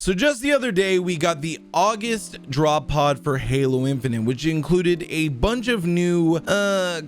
So just the other day, we got the August drop pod for Halo Infinite, which included a bunch of new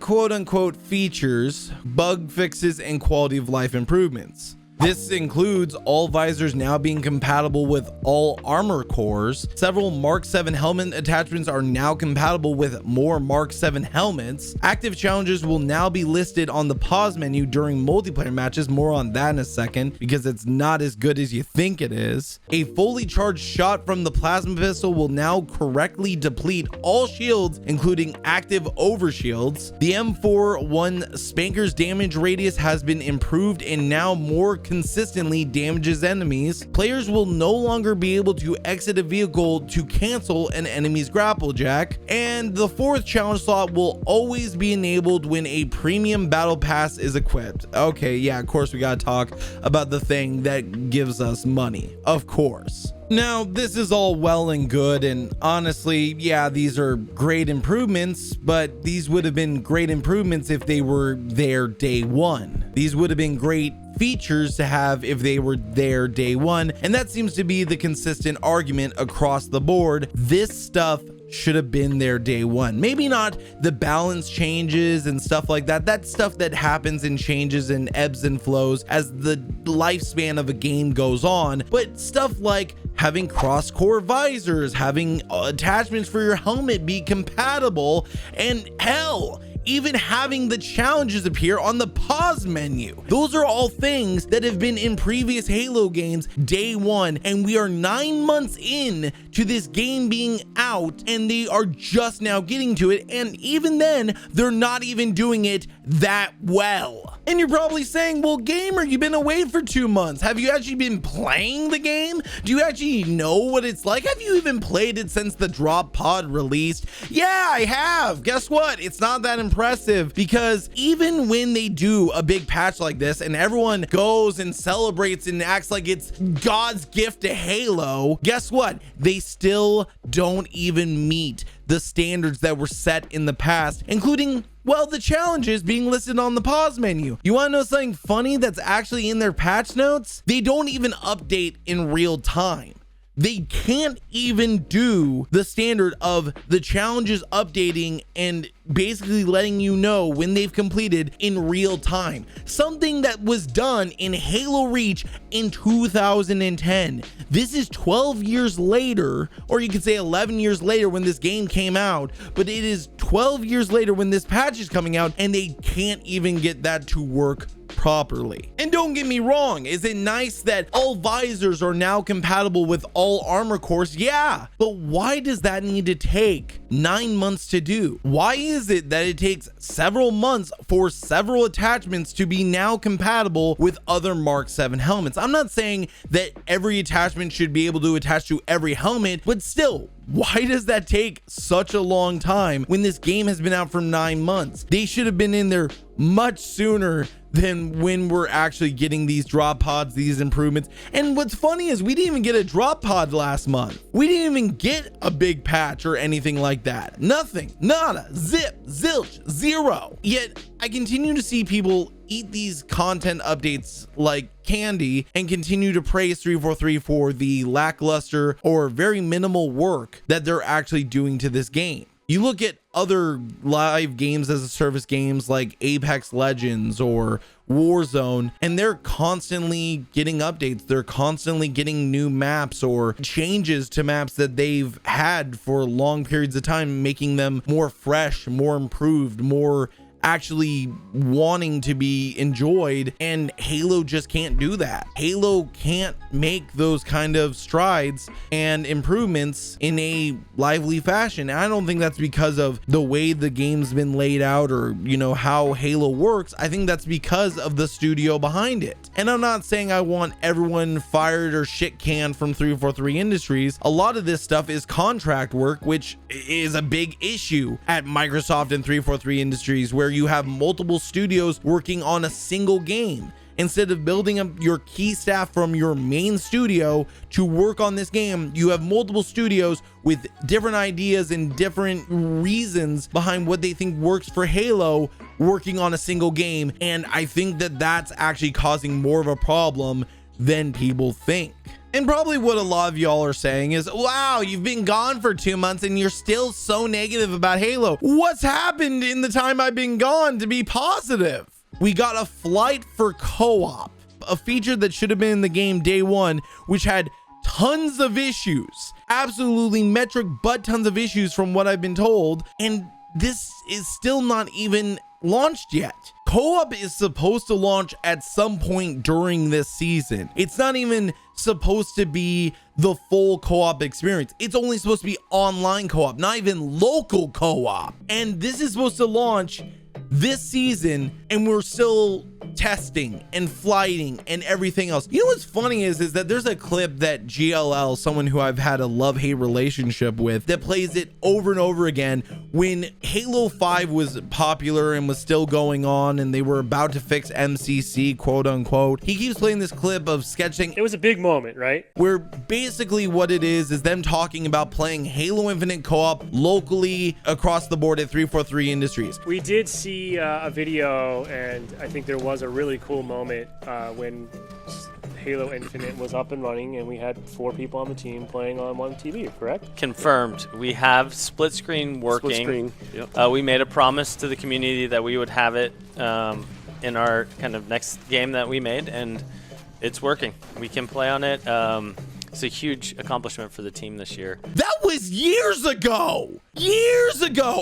quote unquote features, bug fixes, and quality of life improvements. This includes all visors now being compatible with all armor cores. Several Mark 7 helmet attachments are now compatible with more Mark 7 helmets. Active challenges will now be listed on the pause menu during multiplayer matches. More on that in a second, because it's not as good as you think it is. A fully charged shot from the plasma pistol will now correctly deplete all shields, including active overshields. The M41 Spanker's damage radius has been improved and now more consistently damages enemies. Players will no longer be able to exit a vehicle to cancel an enemy's grapple jack, and the fourth challenge slot will always be enabled when a premium battle pass is equipped. Okay, yeah, of course we gotta talk about the thing that gives us money, of course. Now, this is all well and good, and honestly, yeah, these are great improvements, but these would have been great improvements if they were there day one. These would have been great features to have if they were there day one, and that seems to be the consistent argument across the board. This stuff should have been there day one. Maybe not the balance changes and stuff like that. That's stuff that happens and changes and ebbs and flows as the lifespan of a game goes on. But stuff like having cross-core visors, having attachments for your helmet be compatible, and hell, even having the challenges appear on the pause menu. Those are all things that have been in previous Halo games day one, and we are 9 months in to this game being out, and they are just now getting to it, and even then, they're not even doing it that well. And you're probably saying, well, gamer, you've been away for 2 months. Have you actually been playing the game? Do you actually know what it's like? Have you even played it since the drop pod released? Yeah, I have. Guess what? It's not that impressive, because even when they do a big patch like this and everyone goes and celebrates and acts like it's God's gift to Halo, guess what? They still don't even meet the standards that were set in the past, including, well, the challenges being listed on the pause menu. You want to know something funny that's actually in their patch notes? They don't even update in real time. They can't even do the standard of the challenges updating and basically letting you know when they've completed in real time. Something that was done in Halo Reach in 2010. This is 12 years later, or you could say 11 years later when this game came out, but it is 12 years later when this patch is coming out, and they can't even get that to work properly. And don't get me wrong, is it nice that all visors are now compatible with all armor cores? Yeah, but why does that need to take 9 months to do? Why is it that it takes several months for several attachments to be now compatible with other Mark 7 helmets? I'm not saying that every attachment should be able to attach to every helmet, but still, why does that take such a long time when this game has been out for 9 months? They should have been in there much sooner than when we're actually getting these drop pods, these improvements. And what's funny is we didn't even get a drop pod last month. We didn't even get a big patch or anything like that. Nothing, nada, zip, zilch, zero. Yet I continue to see people eat these content updates like candy and continue to praise 343 for the lackluster or very minimal work that they're actually doing to this game. You look at other live games as a service games like Apex Legends or Warzone, and they're constantly getting updates. They're constantly getting new maps or changes to maps that they've had for long periods of time, making them more fresh, more improved, more actually wanting to be enjoyed, and Halo just can't do that. Halo can't make those kind of strides and improvements in a lively fashion. And I don't think that's because of the way the game's been laid out or, you know, how Halo works. I think that's because of the studio behind it. And I'm not saying I want everyone fired or shit canned from 343 Industries. A lot of this stuff is contract work, which is a big issue at Microsoft and 343 Industries, where you have multiple studios working on a single game. Instead of building up your key staff from your main studio to work on this game, you have multiple studios with different ideas and different reasons behind what they think works for Halo working on a single game. And I think that that's actually causing more of a problem than people think. And probably what a lot of y'all are saying is, wow, you've been gone for 2 months and you're still so negative about Halo. What's happened in the time I've been gone to be positive? We got a flight for co-op, a feature that should have been in the game day one, which had tons of issues, absolutely metric butt tons of issues from what I've been told. And this is still not even launched yet. Co-op is supposed to launch at some point during this season. It's not even supposed to be the full co-op experience. It's only supposed to be online co-op, not even local co-op. And this is supposed to launch this season, and we're still testing and flighting and everything else. You know what's funny is that there's a clip that GLL, someone who I've had a love-hate relationship with, that plays it over and over again when Halo 5 was popular and was still going on and they were about to fix MCC, quote unquote. He keeps playing this clip of sketching. It was a big moment, right? Where basically what it is them talking about playing Halo Infinite co-op locally across the board at 343 Industries. We did see a video, and I think there was a really cool moment when Halo Infinite was up and running and we had 4 people on the team playing on one TV, correct? Confirmed. We have split screen working. Split screen, yep. We made a promise to the community that we would have it in our kind of next game that we made, and it's working. We can play on it. It's a huge accomplishment for the team this year. That was years ago,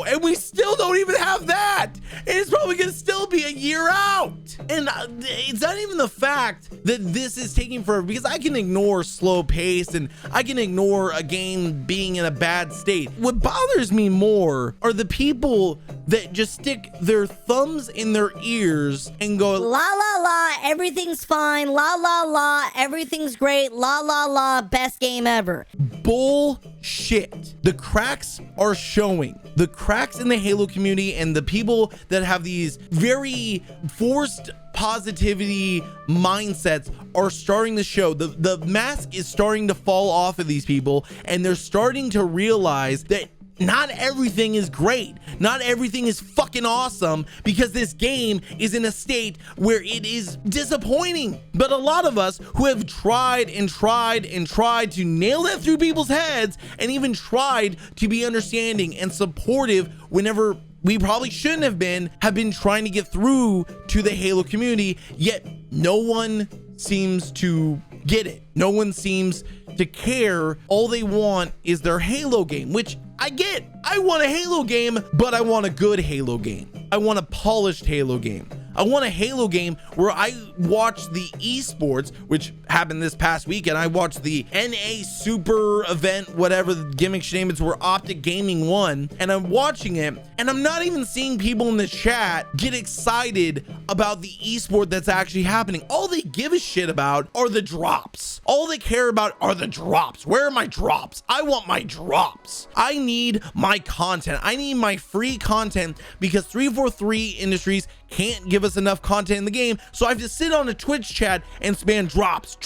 and we still don't even have that. And it's probably gonna still be a year out. And it's not even the fact that this is taking forever, because I can ignore slow pace and I can ignore a game being in a bad state. What bothers me more are the people that just stick their thumbs in their ears and go, la la la, everything's fine, la la la, everything's great, la la la, best game ever. Bullshit. The cracks are showing. The cracks in the Halo community, and the people that have these very forced positivity mindsets are starting to show. The mask is starting to fall off of these people, and they're starting to realize that not everything is great. Not everything is fucking awesome, because this game is in a state where it is disappointing. But a lot of us who have tried and tried and tried to nail that through people's heads, and even tried to be understanding and supportive whenever we probably shouldn't have been trying to get through to the Halo community, yet no one seems to get it. No one seems to care. All they want is their Halo game, which I get. I want a Halo game, but I want a good Halo game. I want a polished Halo game. I want a Halo game where I watch the esports, which happened this past weekend. I watched the NA Super event, whatever the gimmick shenanigans were, Optic Gaming won, and I'm watching it, and I'm not even seeing people in the chat get excited about the esport that's actually happening. All they give a shit about are the drops. All they care about are the drops. Where are my drops? I want my drops. I need my content. I need my free content, because 343 Industries can't give us enough content in the game, so I have to sit on a Twitch chat and spam drops.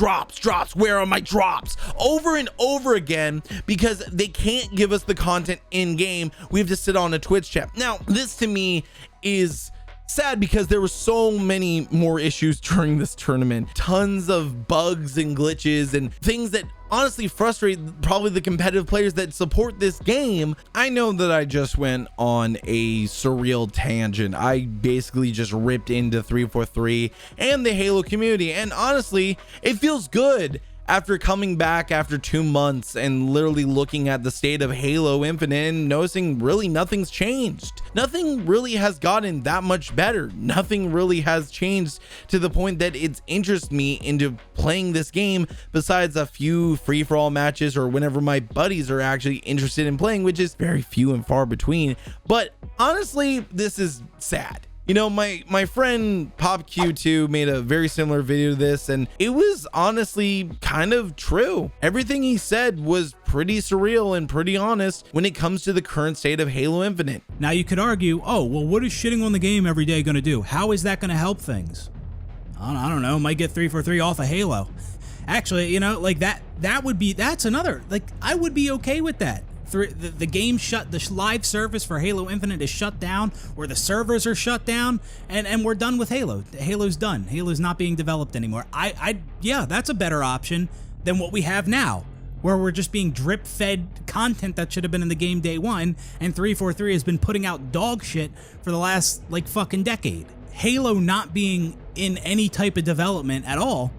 Where are my drops? Over and over again, because they can't give us the content in game. We have to sit on a Twitch chat. Now, this to me is sad, because there were so many more issues during this tournament. Tons of bugs and glitches and things that honestly frustrate probably the competitive players that support this game. I know that I just went on a surreal tangent. I basically just ripped into 343 and the Halo community, and honestly, it feels good after coming back after 2 months and literally looking at the state of Halo Infinite and noticing really nothing's changed. Nothing really has gotten that much better. Nothing really has changed to the point that it's interested me into playing this game, besides a few free-for-all matches or whenever my buddies are actually interested in playing, which is very few and far between. But honestly, this is sad. You know, my friend PopQ2 made a very similar video to this, and it was honestly kind of true. Everything he said was pretty surreal and pretty honest when it comes to the current state of Halo Infinite. Now you could argue, oh, well, what is shitting on the game every day going to do? How is that going to help things? I don't know, might get 343 off of Halo. Actually, you know, like that's another, like, I would be okay with that. The game shut, the live service for Halo Infinite is shut down, or the servers are shut down, and we're done with Halo. Halo's done. Halo's not being developed anymore. Yeah, that's a better option than what we have now, where we're just being drip fed content that should have been in the game day one, and 343 has been putting out dog shit for the last like fucking decade. Halo not being in any type of development at all,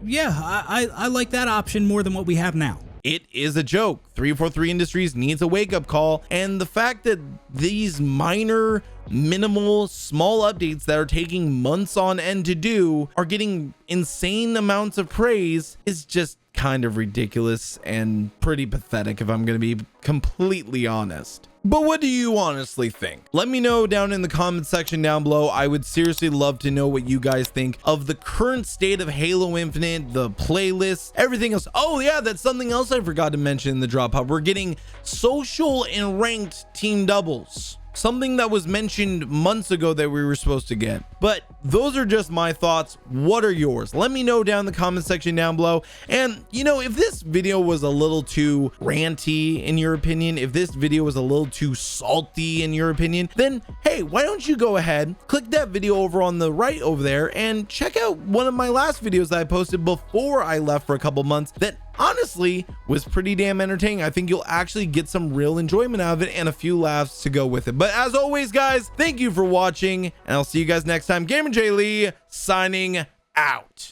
yeah, I like that option more than what we have now. It is a joke. 343 Industries needs a wake-up call, and the fact that these minor, minimal, small updates that are taking months on end to do are getting insane amounts of praise is just kind of ridiculous and pretty pathetic, if I'm going to be completely honest. But what do you honestly think? Let me know down in the comment section down below. I would seriously love to know what you guys think of the current state of Halo Infinite, the playlists, everything else. Oh yeah, that's something else I forgot to mention in the drop pod. We're getting social and ranked team doubles. Something that was mentioned months ago that we were supposed to get. But those are just my thoughts. What are yours? Let me know down in the comment section down below. And you know, if this video was a little too ranty in your opinion, if this video was a little too salty in your opinion, then hey, why don't you go ahead, click that video over on the right over there and check out one of my last videos that I posted before I left for a couple months that honestly was pretty damn entertaining. I think you'll actually get some real enjoyment out of it and a few laughs to go with it. But as always, guys, thank you for watching, and I'll see you guys next time. GamerJlee signing out.